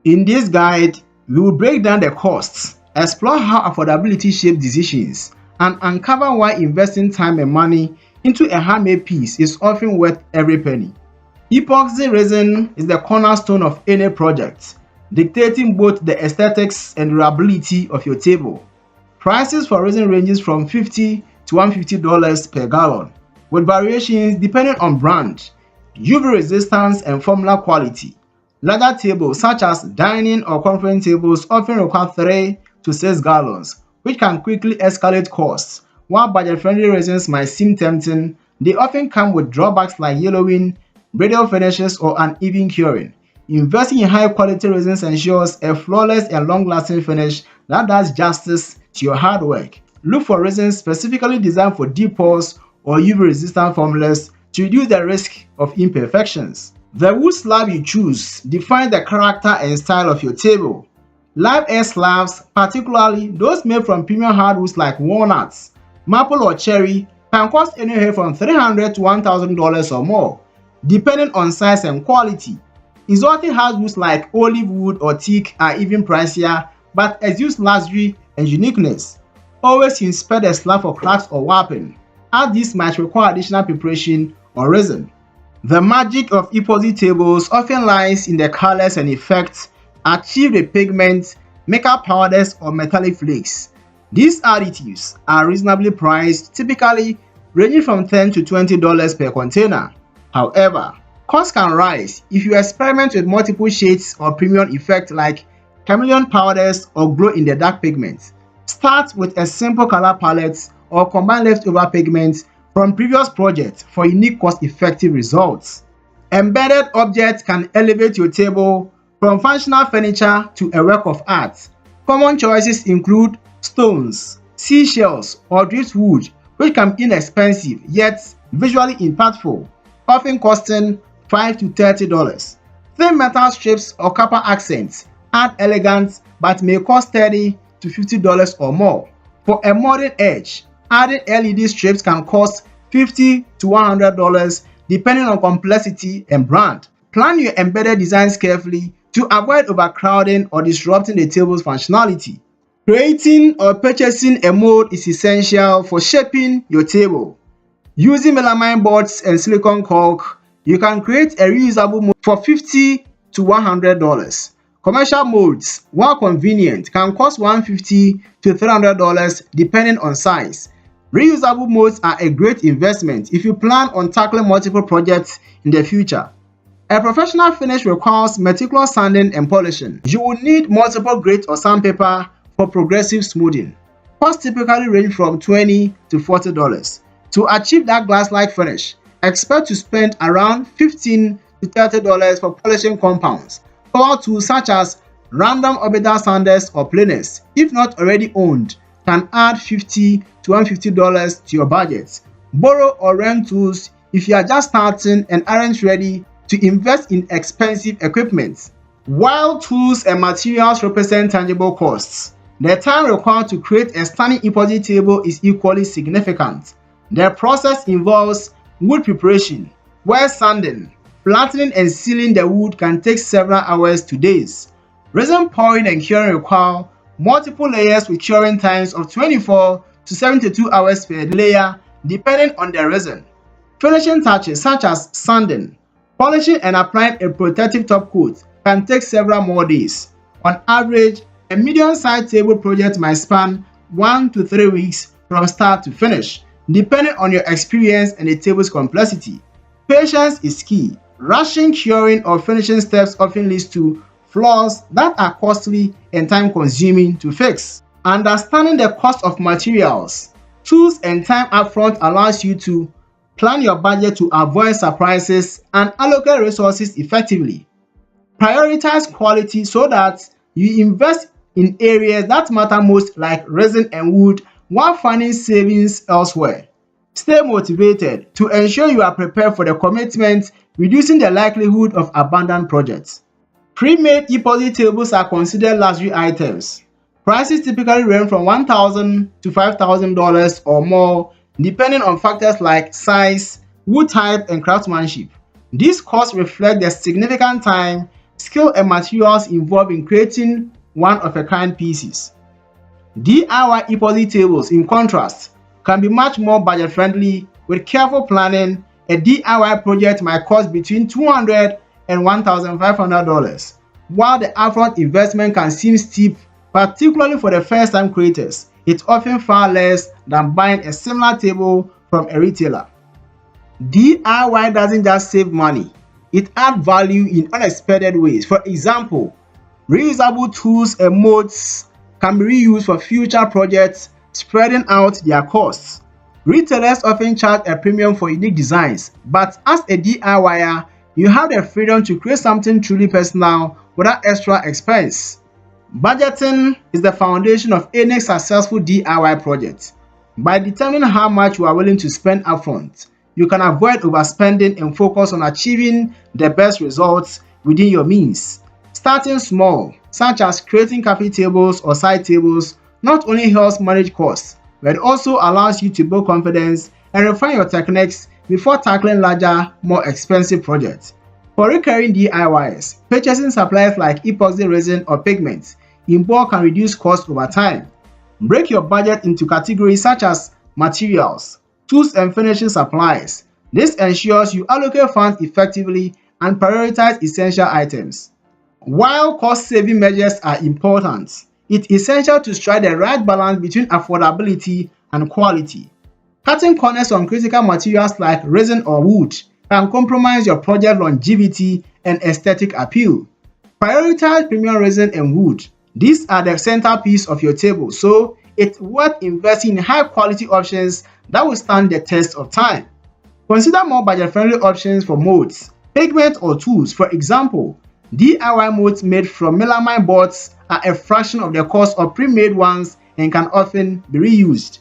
In this guide, we will break down the costs, explore how affordability shapes decisions, and uncover why investing time and money into a handmade piece is often worth every penny. Epoxy resin is the cornerstone of any project, dictating both the aesthetics and durability of your table. Prices for resin ranges from $50 to $150 per gallon, with variations depending on brand, UV resistance, and formula quality. Larger tables such as dining or conference tables often require 3 to 6 gallons, which can quickly escalate costs. While budget-friendly resins might seem tempting, they often come with drawbacks like yellowing, brittle finishes, or uneven curing. Investing in high-quality resins ensures a flawless and long-lasting finish that does justice to your hard work. Look for resins specifically designed for deep pores or UV-resistant formulas to reduce the risk of imperfections. The wood slab you choose defines the character and style of your table. Live air slabs, particularly those made from premium hardwoods like walnuts, maple, or cherry, can cost anywhere from $300 to $1,000 or more, depending on size and quality. Exotic hardwoods like olive wood or teak are even pricier, but exude luxury and uniqueness. Always inspect the slab for cracks or warping, as these might require additional preparation or resin. The magic of epoxy tables often lies in the colors and effects achieved with pigments, makeup powders, or metallic flakes. These additives are reasonably priced, typically ranging from $10 to $20 per container. However, costs can rise if you experiment with multiple shades or premium effects like chameleon powders or glow-in-the-dark pigments. Start with a simple color palette or combine leftover pigments from previous projects for unique cost-effective results. Embedded objects can elevate your table from functional furniture to a work of art. Common choices include stones, seashells, or driftwood, which can be inexpensive yet visually impactful, often costing $5 to $30. Thin metal strips or copper accents add elegance but may cost $30 to $50 or more. For a modern edge, adding LED strips can cost $50 to $100 depending on complexity and brand. Plan your embedded designs carefully to avoid overcrowding or disrupting the table's functionality. Creating or purchasing a mold is essential for shaping your table. Using melamine boards and silicone caulk, you can create a reusable mold for $50 to $100. Commercial molds, while convenient, can cost $150 to $300 depending on size. Reusable molds are a great investment if you plan on tackling multiple projects in the future. A professional finish requires meticulous sanding and polishing. You will need multiple grades of sandpaper for progressive smoothing. Costs typically range from $20 to $40. To achieve that glass-like finish, expect to spend around $15 to $30 for polishing compounds. Power tools such as random orbital sanders or planers, if not already owned, can add $50 to $150 to your budget. Borrow or rent tools if you are just starting and aren't ready to invest in expensive equipment. While tools and materials represent tangible costs, the time required to create a stunning epoxy table is equally significant. The process involves wood preparation, where sanding, flattening, and sealing the wood can take several hours to days. Resin pouring and curing require multiple layers with curing times of 24 to 72 hours per layer depending on the resin. Finishing touches such as sanding, polishing, and applying a protective top coat can take several more days. On average, a medium-sized table project might span 1 to 3 weeks from start to finish, depending on your experience and the table's complexity. Patience is key. Rushing curing or finishing steps often leads to flaws that are costly and time-consuming to fix. Understanding the cost of materials, tools, and time upfront allows you to plan your budget to avoid surprises and allocate resources effectively. Prioritize quality so that you invest in areas that matter most like resin and wood while finding savings elsewhere. Stay motivated to ensure you are prepared for the commitment, reducing the likelihood of abandoned projects. Pre-made epoxy tables are considered luxury items. Prices typically range from $1,000 to $5,000 or more, depending on factors like size, wood type, and craftsmanship. These costs reflect the significant time, skill and materials involved in creating one-of-a-kind pieces. DIY epoxy tables, in contrast, can be much more budget-friendly. With careful planning, a DIY project might cost between $200 and $1,500, while the upfront investment can seem steep, particularly for the first-time creators. It's often far less than buying a similar table from a retailer. DIY doesn't just save money, it adds value in unexpected ways. For example, reusable tools and molds can be reused for future projects, spreading out their costs. Retailers often charge a premium for unique designs, but as a DIYer, you have the freedom to create something truly personal without extra expense. Budgeting is the foundation of any successful DIY project. By determining how much you are willing to spend upfront, you can avoid overspending and focus on achieving the best results within your means. Starting small, such as creating coffee tables or side tables, not only helps manage costs, but also allows you to build confidence and refine your techniques before tackling larger, more expensive projects. For recurring DIYs, purchasing supplies like epoxy resin or pigments in bulk can reduce costs over time. Break your budget into categories such as materials, tools and finishing supplies. This ensures you allocate funds effectively and prioritize essential items. While cost-saving measures are important, it's essential to strike the right balance between affordability and quality. Cutting corners on critical materials like resin or wood can compromise your project longevity and aesthetic appeal. Prioritize premium resin and wood. These are the centerpiece of your table, so it's worth investing in high-quality options that will stand the test of time. Consider more budget-friendly options for molds, pigments, or tools. For example, DIY molds made from melamine boards are a fraction of the cost of pre-made ones and can often be reused.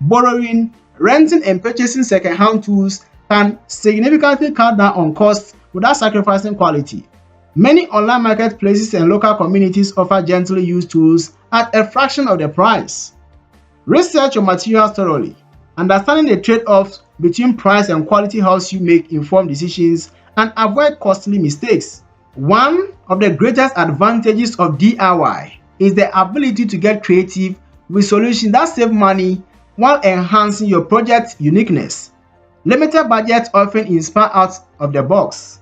Borrowing, renting, and purchasing second-hand tools can significantly cut down on costs without sacrificing quality. Many online marketplaces and local communities offer gently used tools at a fraction of the price. Research your materials thoroughly. Understanding the trade-offs between price and quality helps you make informed decisions and avoid costly mistakes. One of the greatest advantages of DIY is the ability to get creative with solutions that save money while enhancing your project's uniqueness. Limited budgets often inspire out of the box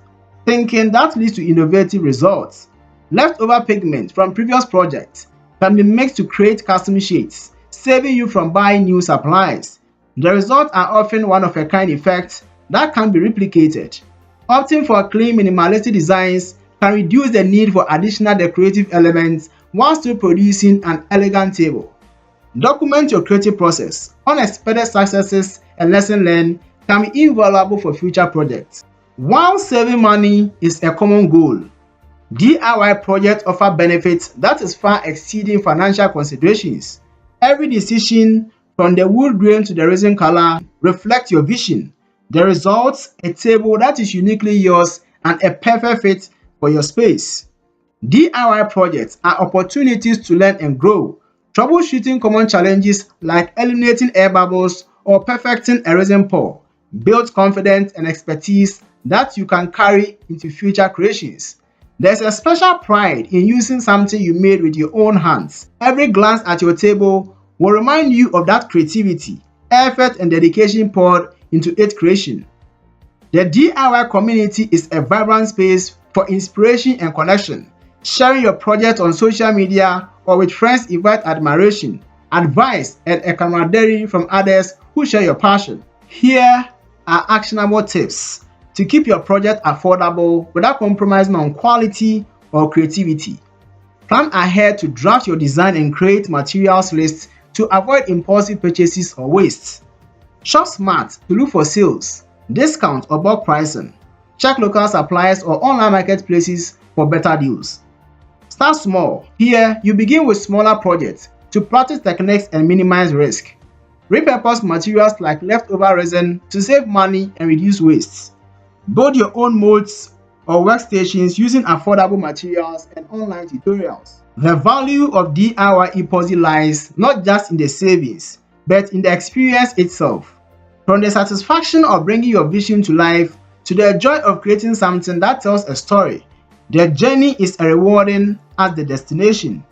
thinking that leads to innovative results. Leftover pigment from previous projects can be mixed to create custom shades, saving you from buying new supplies. The results are often one-of-a-kind effects that can be replicated. Opting for clean, minimalistic designs can reduce the need for additional decorative elements while still producing an elegant table. Document your creative process. Unexpected successes and lessons learned can be invaluable for future projects. While saving money is a common goal, DIY projects offer benefits that is far exceeding financial considerations. Every decision, from the wood grain to the resin color, reflects your vision. The results, a table that is uniquely yours and a perfect fit for your space. DIY projects are opportunities to learn and grow. Troubleshooting common challenges like eliminating air bubbles or perfecting a resin pour builds confidence and expertise that you can carry into future creations. There's a special pride in using something you made with your own hands. Every glance at your table will remind you of that creativity, effort, and dedication poured into its creation. The DIY community is a vibrant space for inspiration and connection. Sharing your project on social media or with friends invite admiration, advice, and a camaraderie from others who share your passion. Here are actionable tips to keep your project affordable without compromising on quality or creativity. Plan ahead to draft your design and create materials lists to avoid impulsive purchases or waste. Shop smart to look for sales, discounts, or bulk pricing. Check local suppliers or online marketplaces for better deals. Start small. Here, you begin with smaller projects to practice techniques and minimize risk. Repurpose materials like leftover resin to save money and reduce waste. Build your own molds or workstations using affordable materials and online tutorials. The value of DIY epoxy lies not just in the savings, but in the experience itself. From the satisfaction of bringing your vision to life to the joy of creating something that tells a story, The journey is as rewarding as the destination.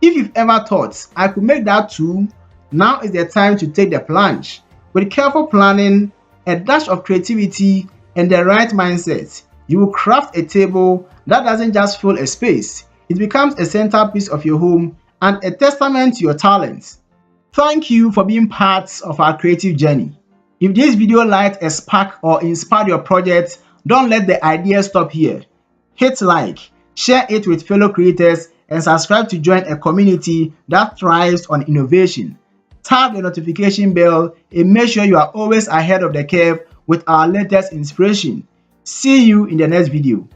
If you've ever thought, I could make that too, now is the time to take the plunge. With careful planning, a dash of creativity, and the right mindset, you will craft a table that doesn't just fill a space, it becomes a centerpiece of your home and a testament to your talents. Thank you for being part of our creative journey. If this video lighted a spark or inspired your project, don't let the idea stop here. Hit like, share it with fellow creators, and subscribe to join a community that thrives on innovation. Tap the notification bell and make sure you are always ahead of the curve with our latest inspiration. See you in the next video.